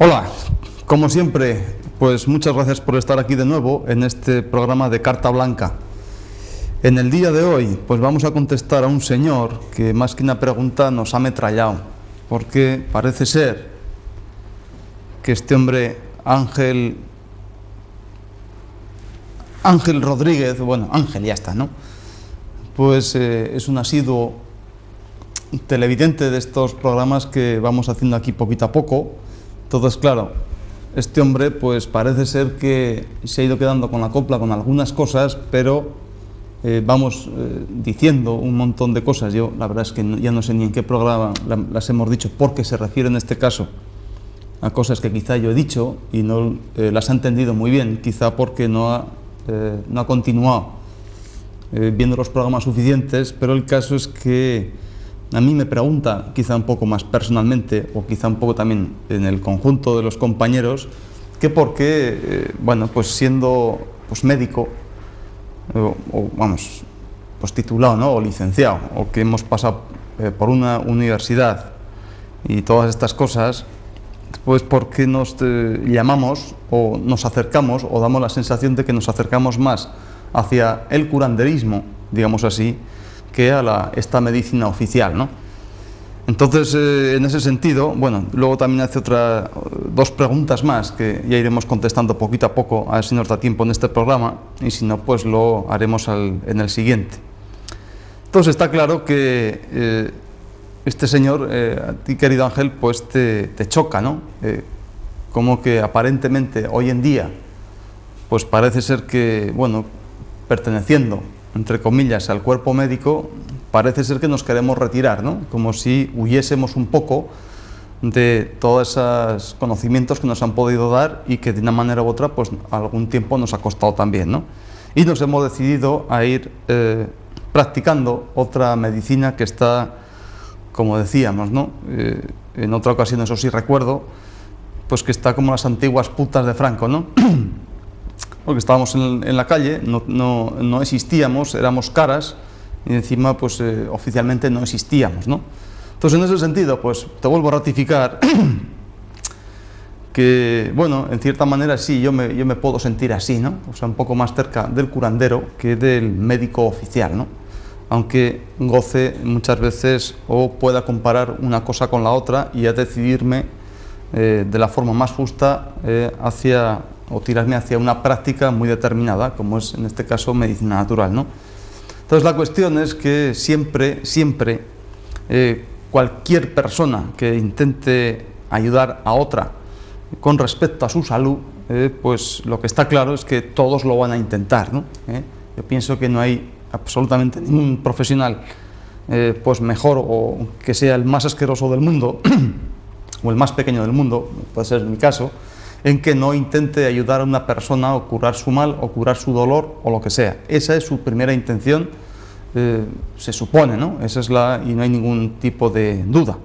Hola, como siempre, pues muchas gracias por estar aquí de nuevo en este programa de Carta Blanca. En el día de hoy, pues vamos a contestar a un señor que más que una pregunta nos ha ametrallado, porque parece ser que este hombre, Ángel Rodríguez, bueno, Ángel ya está, ¿no? Pues es un asiduo televidente de estos programas que vamos haciendo aquí poquito a poco. Entonces, claro, este hombre pues parece ser que se ha ido quedando con la copla con algunas cosas, pero vamos diciendo un montón de cosas. Yo la verdad es que ya no sé ni en qué programa las hemos dicho, porque se refiere en este caso a cosas que quizá yo he dicho y no las ha entendido muy bien, quizá porque no ha continuado viendo los programas suficientes, pero el caso es que a mí me pregunta, quizá un poco más personalmente, o quizá un poco también en el conjunto de los compañeros, que por qué, bueno, pues siendo pues médico, vamos, pues titulado, ¿no?, o licenciado, o que hemos pasado por una universidad y todas estas cosas, pues por qué nos llamamos o nos acercamos o damos la sensación de que nos acercamos más hacia el curanderismo, digamos así, que a esta medicina oficial, ¿no? Entonces, en ese sentido, bueno, luego también hace dos preguntas más que ya iremos contestando poquito a poco, a ver si nos da tiempo en este programa, y si no, pues lo haremos en el siguiente. Entonces está claro que este señor, a ti, querido Ángel, pues te choca, ¿no? Como que aparentemente hoy en día, pues parece ser que, bueno, perteneciendo entre comillas al cuerpo médico, parece ser que nos queremos retirar, ¿no? Como si huyésemos un poco de todos esos conocimientos que nos han podido dar y que de una manera u otra pues algún tiempo nos ha costado también, ¿no? Y nos hemos decidido a ir practicando otra medicina que está, como decíamos, ¿no? En otra ocasión, eso sí recuerdo, pues que está como las antiguas putas de Franco, ¿no? Porque estábamos en la calle, no existíamos, éramos caras, y encima pues oficialmente no existíamos, ¿no? Entonces, en ese sentido, pues te vuelvo a ratificar que, bueno, en cierta manera sí, yo me puedo sentir así, ¿no? O sea, un poco más cerca del curandero que del médico oficial, ¿no? Aunque goce muchas veces o pueda comparar una cosa con la otra y a decidirme de la forma más justa o tirarme hacia una práctica muy determinada, como es en este caso medicina natural, ¿no? Entonces la cuestión es que siempre cualquier persona que intente ayudar a otra con respecto a su salud, pues lo que está claro es que todos lo van a intentar, ¿no? Yo pienso que no hay absolutamente ningún profesional pues mejor o que sea el más asqueroso del mundo o el más pequeño del mundo, puede ser mi caso, en que no intente ayudar a una persona o curar su mal o curar su dolor o lo que sea. Esa es su primera intención, se supone, ¿no? Y no hay ningún tipo de duda,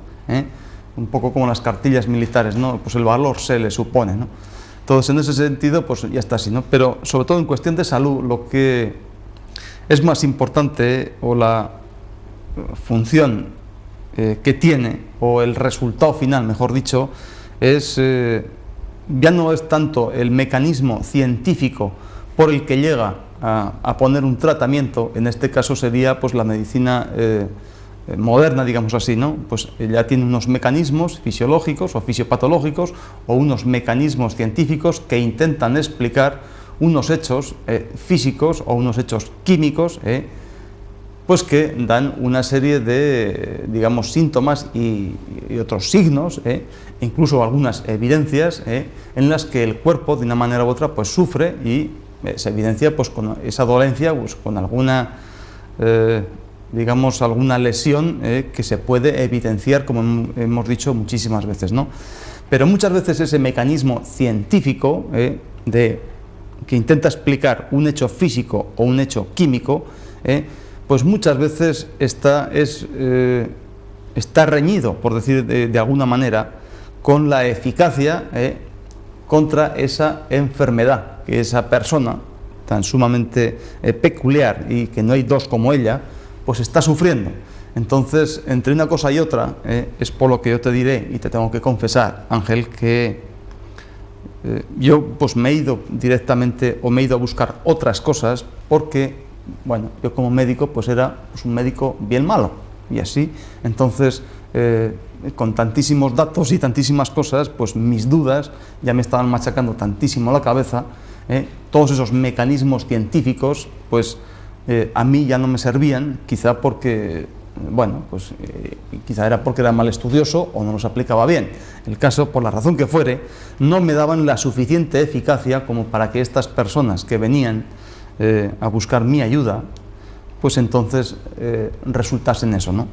un poco como las cartillas militares, ¿no? Pues el valor se le supone, ¿no? Entonces, en ese sentido, pues ya está así, ¿no? Pero sobre todo en cuestión de salud, lo que es más importante o la función que tiene, o el resultado final, mejor dicho, ya no es tanto el mecanismo científico por el que llega a poner un tratamiento, en este caso sería pues la medicina moderna, digamos así, ¿no? Pues ya tiene unos mecanismos fisiológicos o fisiopatológicos o unos mecanismos científicos que intentan explicar unos hechos físicos o unos hechos químicos, pues que dan una serie de, digamos, síntomas y otros signos, incluso algunas evidencias en las que el cuerpo de una manera u otra pues sufre y se evidencia pues con esa dolencia, pues con alguna digamos alguna lesión que se puede evidenciar, como hemos dicho muchísimas veces, ¿no? Pero muchas veces ese mecanismo científico que intenta explicar un hecho físico o un hecho químico, pues muchas veces está reñido, por decir de alguna manera, con la eficacia contra esa enfermedad que esa persona tan sumamente peculiar y que no hay dos como ella, pues está sufriendo. Entonces, entre una cosa y otra, es por lo que yo te diré y te tengo que confesar, Ángel, que Yo pues me he ido directamente o me he ido a buscar otras cosas porque, bueno, yo como médico pues era pues, un médico bien malo y así, entonces con tantísimos datos y tantísimas cosas, pues mis dudas ya me estaban machacando tantísimo la cabeza, todos esos mecanismos científicos pues a mí ya no me servían, quizá porque bueno, pues quizá era porque era mal estudioso o no los aplicaba bien. El caso, por la razón que fuere, no me daban la suficiente eficacia como para que estas personas que venían a buscar mi ayuda, pues entonces resultasen eso, ¿no?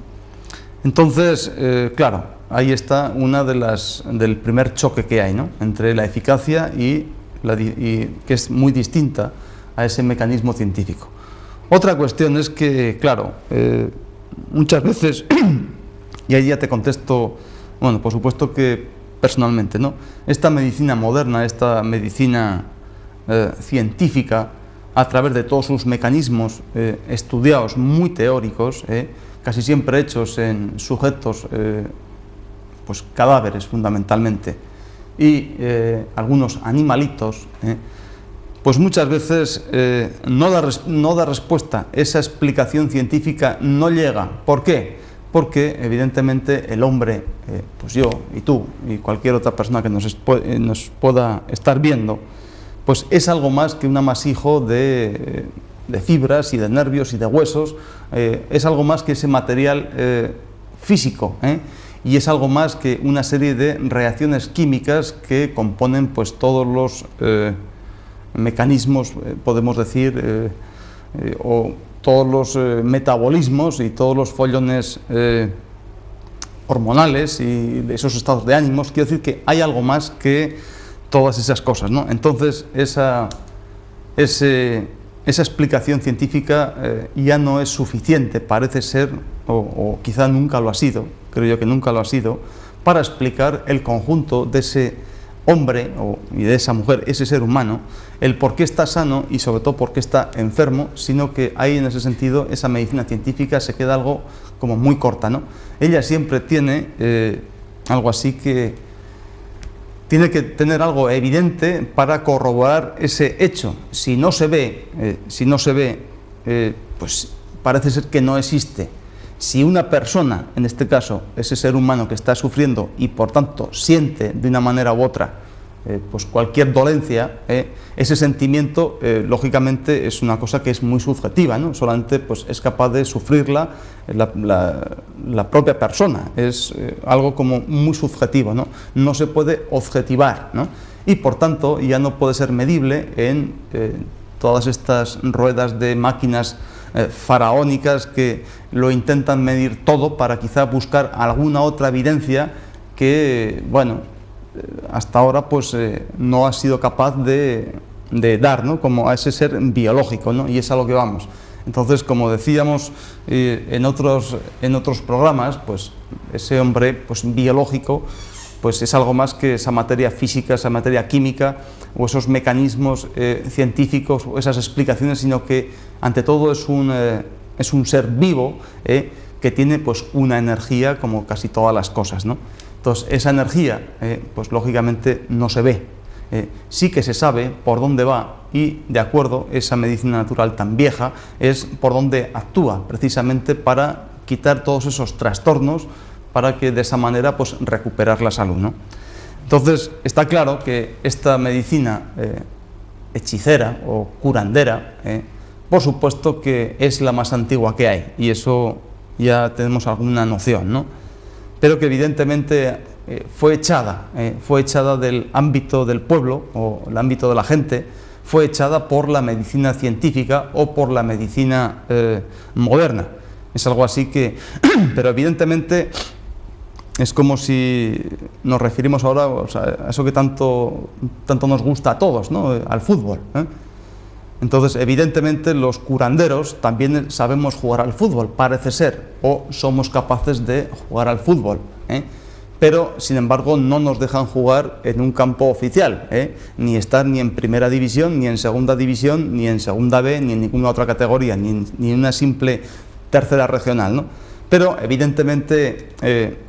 Entonces, claro, ahí está una de del primer choque que hay, ¿no? Entre la eficacia y que es muy distinta a ese mecanismo científico. Otra cuestión es que, claro, muchas veces, y ahí ya te contesto, bueno, por supuesto que personalmente, ¿no? Esta medicina moderna, esta medicina científica, a través de todos sus mecanismos estudiados, muy teóricos, casi siempre hechos en sujetos, pues cadáveres fundamentalmente, y algunos animalitos, pues muchas veces no da respuesta, esa explicación científica no llega. ¿Por qué? Porque evidentemente el hombre, pues yo y tú y cualquier otra persona que nos pueda estar viendo, pues es algo más que un amasijo de fibras y de nervios y de huesos, es algo más que ese material físico, y es algo más que una serie de reacciones químicas que componen pues todos los mecanismos, podemos decir, o todos los metabolismos y todos los follones hormonales y esos estados de ánimos. Quiero decir que hay algo más que todas esas cosas, ¿no? Entonces esa explicación científica ya no es suficiente, parece ser, o quizá nunca lo ha sido, creo yo que nunca lo ha sido, para explicar el conjunto de ese hombre y de esa mujer, ese ser humano, el por qué está sano y sobre todo por qué está enfermo, sino que ahí en ese sentido esa medicina científica se queda algo como muy corta, ¿no? Ella siempre tiene algo así que tiene que tener algo evidente para corroborar ese hecho. Si no se ve, pues parece ser que no existe. Si una persona, en este caso, ese ser humano que está sufriendo y por tanto siente de una manera u otra pues cualquier dolencia, ese sentimiento lógicamente es una cosa que es muy subjetiva, ¿no? Solamente pues, es capaz de sufrirla la propia persona, es algo como muy subjetivo, ¿no? No se puede objetivar, ¿no? Y por tanto ya no puede ser medible en todas estas ruedas de máquinas faraónicas que lo intentan medir todo para quizá buscar alguna otra evidencia que, bueno, hasta ahora pues no ha sido capaz de dar, ¿no? Como a ese ser biológico, ¿no? Y es a lo que vamos. Entonces, como decíamos en otros programas, pues ese hombre pues, biológico pues es algo más que esa materia física, esa materia química o esos mecanismos científicos o esas explicaciones, sino que ante todo es un ser vivo que tiene pues una energía como casi todas las cosas, ¿no? Entonces esa energía pues lógicamente no se ve, sí que se sabe por dónde va y de acuerdo esa medicina natural tan vieja es por dónde actúa precisamente para quitar todos esos trastornos para que de esa manera pues recuperar la salud, ¿no? Entonces está claro que esta medicina hechicera o curandera por supuesto que es la más antigua que hay y eso ya tenemos alguna noción, ¿no? Pero que evidentemente fue echada del ámbito del pueblo o el ámbito de la gente, fue echada por la medicina científica o por la medicina moderna. Es algo así que, pero evidentemente es como si nos referimos ahora, o sea, a eso que tanto nos gusta a todos, ¿no? Al fútbol, Entonces, evidentemente, los curanderos también sabemos jugar al fútbol, parece ser, o somos capaces de jugar al fútbol, pero, sin embargo, no nos dejan jugar en un campo oficial, ni estar ni en primera división, ni en segunda división, ni en segunda B, ni en ninguna otra categoría, ni en una simple tercera regional, ¿no? pero evidentemente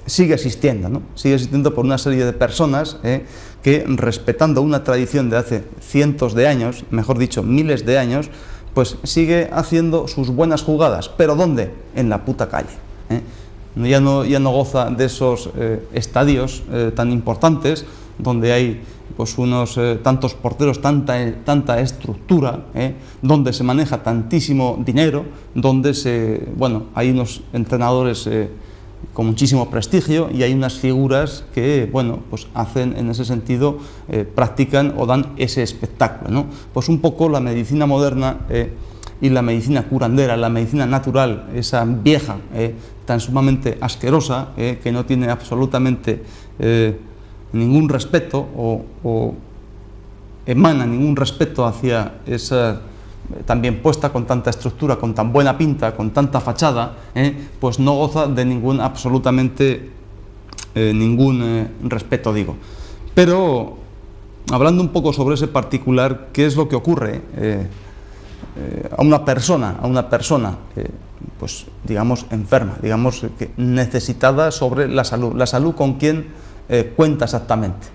sigue existiendo, ¿no? Sigue existiendo por una serie de personas que, respetando una tradición de hace cientos de años, mejor dicho, miles de años, pues sigue haciendo sus buenas jugadas. ¿Pero dónde? En la puta calle. Ya no goza de esos estadios tan importantes, donde hay pues unos tantos porteros, tanta estructura, donde se maneja tantísimo dinero, donde hay unos entrenadores con muchísimo prestigio y hay unas figuras que, bueno, pues hacen en ese sentido, practican o dan ese espectáculo, ¿no? Pues un poco la medicina moderna y la medicina curandera, la medicina natural, esa vieja, tan sumamente asquerosa, que no tiene absolutamente ningún respeto o emana ningún respeto hacia esa también puesta con tanta estructura, con tan buena pinta, con tanta fachada, pues no goza de absolutamente ningún respeto, digo. Pero hablando un poco sobre ese particular, ¿qué es lo que ocurre a una persona pues digamos enferma, digamos que necesitada sobre la salud? La salud, ¿con quién cuenta exactamente?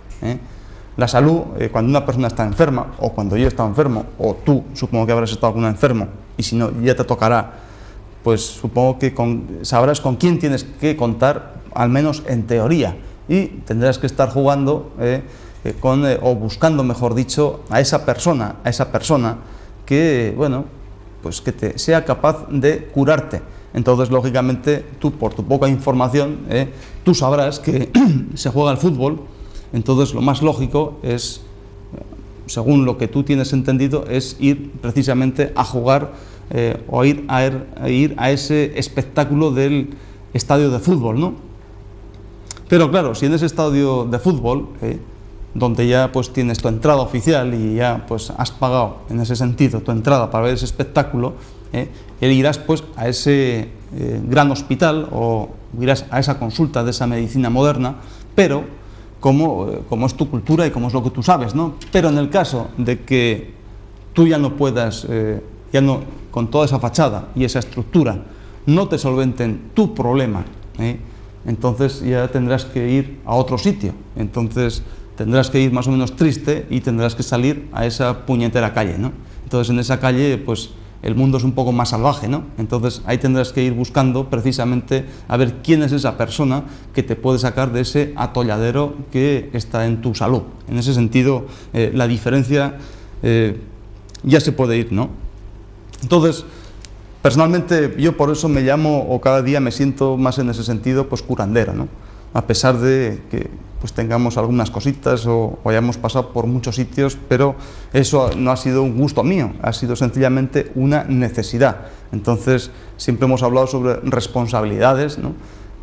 La salud, cuando una persona está enferma, o cuando yo he estado enfermo, o tú supongo que habrás estado alguna enfermo, y si no ya te tocará, pues supongo que sabrás con quién tienes que contar, al menos en teoría, y tendrás que estar jugando o buscando, mejor dicho, a esa persona que, bueno, pues que sea capaz de curarte. Entonces, lógicamente, tú, por tu poca información, tú sabrás que se juega al fútbol. Entonces, lo más lógico es, según lo que tú tienes entendido, es ir precisamente a jugar o ir a ese espectáculo del estadio de fútbol, ¿no? Pero claro, si en ese estadio de fútbol, donde ya pues tienes tu entrada oficial y ya pues has pagado en ese sentido tu entrada para ver ese espectáculo, irás pues a ese gran hospital o irás a esa consulta de esa medicina moderna, pero como es tu cultura y como es lo que tú sabes, ¿no? Pero en el caso de que tú ya no puedas, con toda esa fachada y esa estructura, no te solventen tu problema, entonces ya tendrás que ir a otro sitio. Entonces tendrás que ir más o menos triste y tendrás que salir a esa puñetera calle, ¿no? Entonces en esa calle pues el mundo es un poco más salvaje, ¿no? Entonces ahí tendrás que ir buscando precisamente a ver quién es esa persona que te puede sacar de ese atolladero que está en tu salud. En ese sentido la diferencia ya se puede ir, ¿no? Entonces, personalmente yo por eso me llamo, o cada día me siento más en ese sentido, pues curandero, ¿no? A pesar de que pues tengamos algunas cositas o hayamos pasado por muchos sitios, pero eso no ha sido un gusto mío, ha sido sencillamente una necesidad. Entonces siempre hemos hablado sobre responsabilidades, ¿no?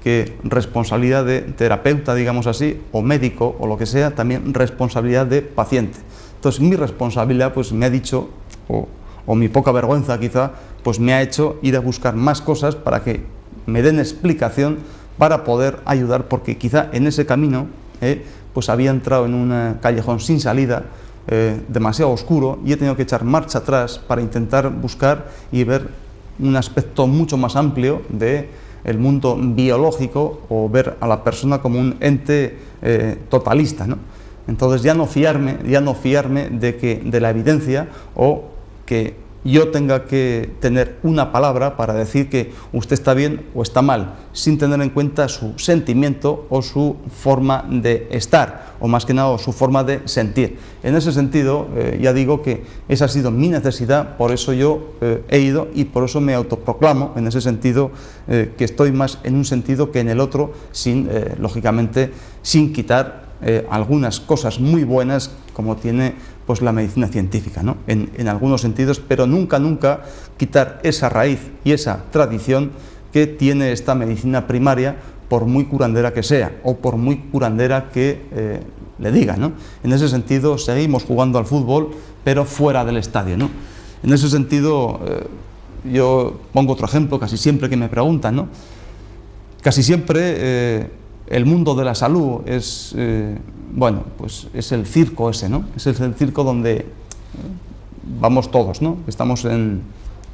Que responsabilidad de terapeuta, digamos así, o médico o lo que sea, también responsabilidad de paciente. Entonces mi responsabilidad pues me ha dicho, o mi poca vergüenza quizá, pues me ha hecho ir a buscar más cosas para que me den explicación para poder ayudar, porque quizá en ese camino pues había entrado en un callejón sin salida, demasiado oscuro, y he tenido que echar marcha atrás para intentar buscar y ver un aspecto mucho más amplio del mundo biológico, o ver a la persona como un ente totalista, ¿no? Entonces ya no fiarme de la evidencia, o que yo tenga que tener una palabra para decir que usted está bien o está mal, sin tener en cuenta su sentimiento o su forma de estar, o más que nada su forma de sentir. En ese sentido, ya digo que esa ha sido mi necesidad, por eso yo he ido, y por eso me autoproclamo en ese sentido, que estoy más en un sentido que en el otro, lógicamente, sin quitar algunas cosas muy buenas como tiene pues la medicina científica, ¿no? En algunos sentidos, pero nunca quitar esa raíz y esa tradición que tiene esta medicina primaria, por muy curandera que sea, o por muy curandera que le diga, ¿no? En ese sentido seguimos jugando al fútbol, pero fuera del estadio, ¿no? En ese sentido yo pongo otro ejemplo casi siempre que me preguntan, ¿no? Casi siempre el mundo de la salud es, bueno, pues es el circo ese, ¿no? Es el circo donde vamos todos, ¿no? Estamos en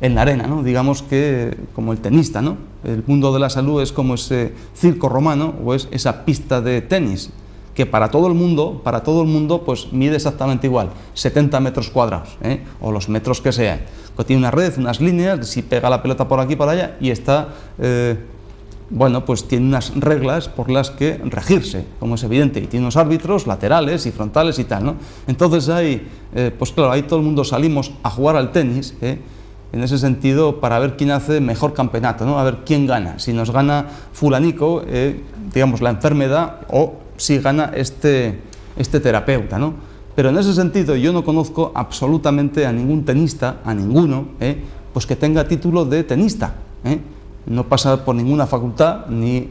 en la arena, ¿no? Digamos que como el tenista, ¿no? El mundo de la salud es como ese circo romano o es esa pista de tenis que para todo el mundo pues mide exactamente igual, 70 metros cuadrados, o los metros que sean. Tiene una red, unas líneas, si pega la pelota por aquí para allá y está, bueno, pues tiene unas reglas por las que regirse, como es evidente, y tiene unos árbitros laterales y frontales y tal, ¿no? Entonces ahí, pues claro, ahí todo el mundo salimos a jugar al tenis, en ese sentido, para ver quién hace mejor campeonato, ¿no? A ver quién gana, si nos gana fulanico, digamos, la enfermedad, o si gana este terapeuta, ¿no? Pero en ese sentido yo no conozco absolutamente a ningún tenista, a ninguno, pues que tenga título de tenista, no pasa por ninguna facultad ni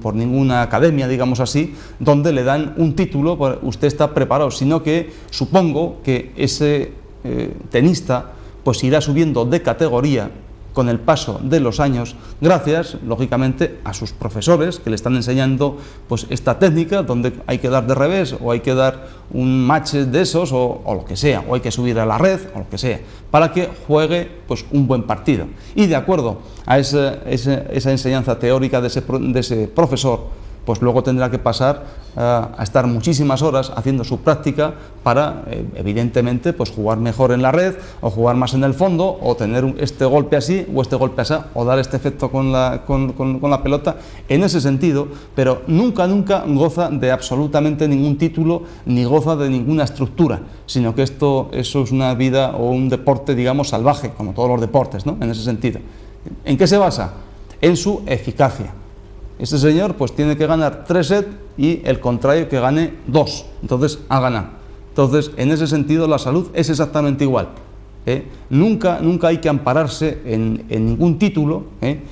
por ninguna academia, digamos así, donde le dan un título, usted está preparado, sino que supongo que ese tenista pues irá subiendo de categoría con el paso de los años, gracias, lógicamente, a sus profesores que le están enseñando pues esta técnica donde hay que dar de revés o hay que dar un match de esos o lo que sea, o hay que subir a la red o lo que sea, para que juegue pues un buen partido. Y de acuerdo a esa enseñanza teórica de ese profesor, pues luego tendrá que pasar a estar muchísimas horas haciendo su práctica para, evidentemente, pues jugar mejor en la red, o jugar más en el fondo, o tener este golpe así, o este golpe así, o dar este efecto con la pelota, en ese sentido, pero nunca goza de absolutamente ningún título, ni goza de ninguna estructura, sino que eso es una vida o un deporte, digamos, salvaje, como todos los deportes, ¿no? En ese sentido. ¿En qué se basa? En su eficacia. Este señor pues tiene que ganar 3 sets y el contrario que gane 2, entonces ha ganado. Entonces, en ese sentido la salud es exactamente igual. Nunca hay que ampararse en ningún título,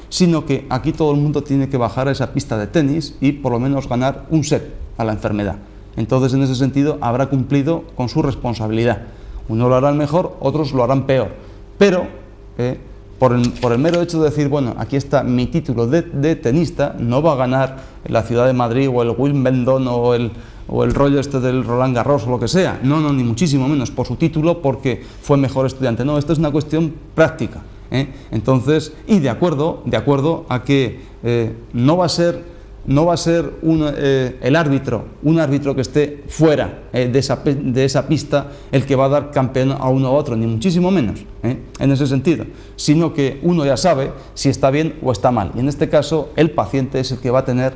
sino que aquí todo el mundo tiene que bajar a esa pista de tenis y por lo menos ganar un set a la enfermedad. Entonces, en ese sentido habrá cumplido con su responsabilidad. Unos lo harán mejor, otros lo harán peor, pero por el mero hecho de decir, bueno, aquí está mi título de tenista, no va a ganar la Ciudad de Madrid o el Wimbledon o el rollo este del Roland Garros o lo que sea, no, ni muchísimo menos por su título porque fue mejor estudiante, no, esto es una cuestión práctica, entonces, y de acuerdo a que no va a ser el árbitro, un árbitro que esté fuera de esa pista el que va a dar campeón a uno u otro, ni muchísimo menos, en ese sentido, sino que uno ya sabe si está bien o está mal, y en este caso el paciente es el que va a tener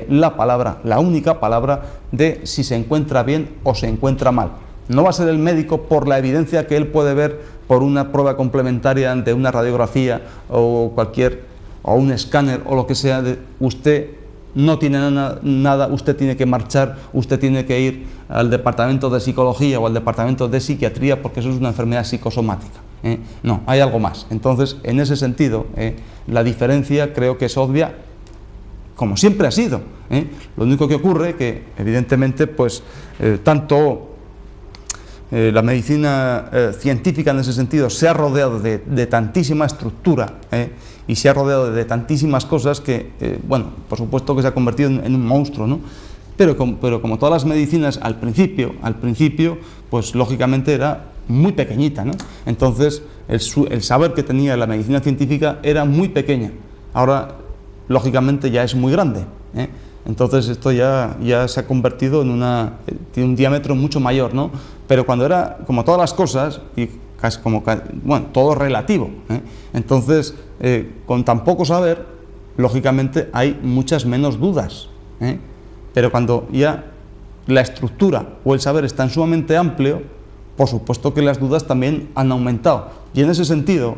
la palabra, la única palabra de si se encuentra bien o se encuentra mal. No va a ser el médico por la evidencia que él puede ver por una prueba complementaria de una radiografía o un escáner o lo que sea, usted no tiene nada, usted tiene que marchar, usted tiene que ir al departamento de psicología o al departamento de psiquiatría porque eso es una enfermedad psicosomática. No, hay algo más. Entonces, en ese sentido, la diferencia creo que es obvia, como siempre ha sido. Lo único que ocurre que, evidentemente, pues tanto la medicina científica en ese sentido se ha rodeado de tantísima estructura y se ha rodeado de tantísimas cosas que, bueno, por supuesto que se ha convertido en un monstruo, ¿no? Pero como todas las medicinas al principio, pues lógicamente era muy pequeñita, ¿no? Entonces el saber que tenía la medicina científica era muy pequeña, ahora lógicamente ya es muy grande, Entonces esto ya se ha convertido tiene un diámetro mucho mayor, ¿no? Pero cuando era, como todas las cosas, y casi bueno, todo relativo, entonces con tan poco saber, lógicamente hay muchas menos dudas, pero cuando ya la estructura o el saber es tan sumamente amplio, por supuesto que las dudas también han aumentado. Y en ese sentido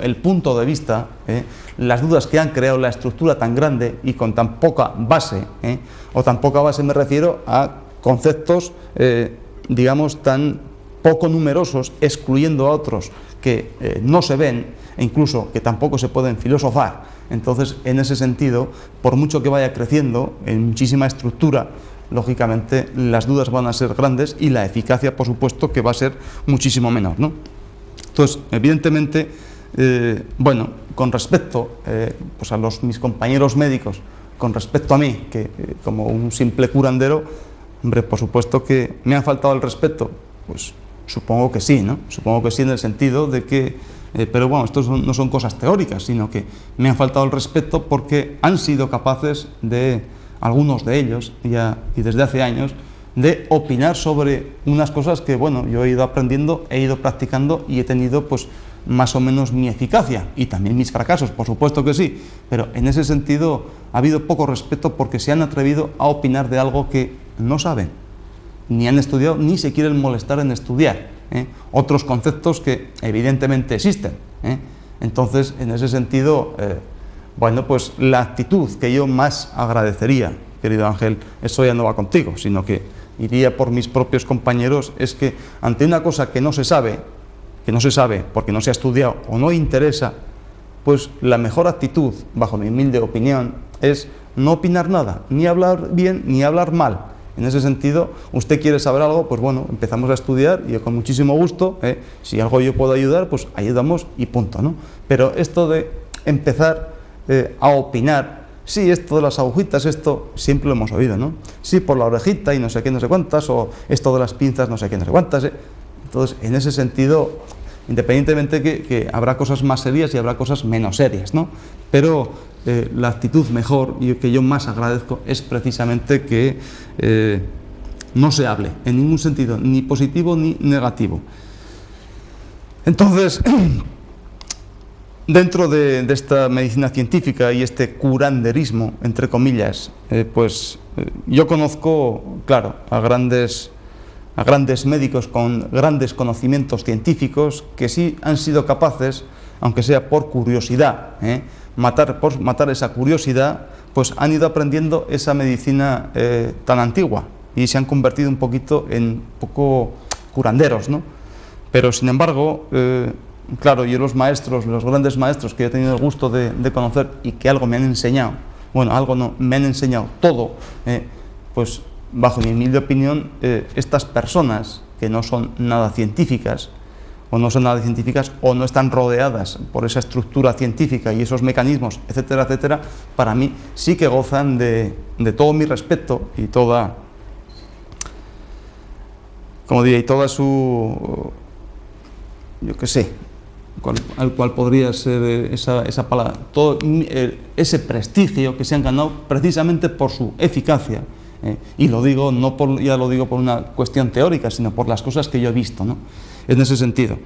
el punto de vista, las dudas que han creado la estructura tan grande y con tan poca base, o tan poca base me refiero a conceptos, digamos, tan poco numerosos, excluyendo a otros que no se ven e incluso que tampoco se pueden filosofar. Entonces, en ese sentido, por mucho que vaya creciendo en muchísima estructura, lógicamente las dudas van a ser grandes y la eficacia, por supuesto, que va a ser muchísimo menor, ¿no? Entonces, evidentemente, bueno, con respecto pues a mis compañeros médicos, con respecto a mí, que como un simple curandero, hombre, por supuesto que me ha faltado el respeto, pues supongo que sí, ¿no? Supongo que sí en el sentido de que, pero bueno, esto no son cosas teóricas, sino que me han faltado el respeto porque han sido capaces de, algunos de ellos, y desde hace años, de opinar sobre unas cosas que, bueno, yo he ido aprendiendo, he ido practicando y he tenido, pues, más o menos mi eficacia y también mis fracasos, por supuesto que sí, pero en ese sentido ha habido poco respeto porque se han atrevido a opinar de algo que no saben, ni han estudiado, ni se quieren molestar en estudiar, otros conceptos que evidentemente existen. Entonces, en ese sentido, bueno, pues la actitud que yo más agradecería, querido Ángel, eso ya no va contigo, sino que iría por mis propios compañeros, es que ante una cosa que no se sabe porque no se ha estudiado o no interesa, pues la mejor actitud, bajo mi humilde opinión, es no opinar nada, ni hablar bien ni hablar mal. En ese sentido, usted quiere saber algo, pues bueno, empezamos a estudiar y yo con muchísimo gusto, si algo yo puedo ayudar, pues ayudamos y punto, ¿no? Pero esto de empezar a opinar, sí, esto de las agujitas, esto siempre lo hemos oído, ¿no? Sí, por la orejita y no sé qué, no sé cuántas, o esto de las pinzas, no sé qué, no sé cuántas, Entonces, en ese sentido, independientemente que habrá cosas más serias y habrá cosas menos serias, ¿no? Pero la actitud mejor y que yo más agradezco es precisamente que no se hable en ningún sentido, ni positivo ni negativo. Entonces, dentro de esta medicina científica y este curanderismo, entre comillas, yo conozco, claro, a grandes médicos con grandes conocimientos científicos que sí han sido capaces, aunque sea por curiosidad, por matar esa curiosidad, pues han ido aprendiendo esa medicina tan antigua y se han convertido un poquito en poco curanderos, ¿no? Pero sin embargo, claro, yo los grandes maestros que he tenido el gusto de conocer y que algo me han enseñado, bueno, algo no, me han enseñado todo, pues bajo mi humilde opinión, estas personas que no son nada científicas, o no están rodeadas por esa estructura científica y esos mecanismos, etcétera, etcétera, para mí sí que gozan de todo mi respeto y toda, como diría, y toda su, yo qué sé, al cual podría ser esa palabra, todo ese prestigio que se han ganado precisamente por su eficacia. Y lo digo, ya lo digo por una cuestión teórica, sino por las cosas que yo he visto, ¿no? En ese sentido.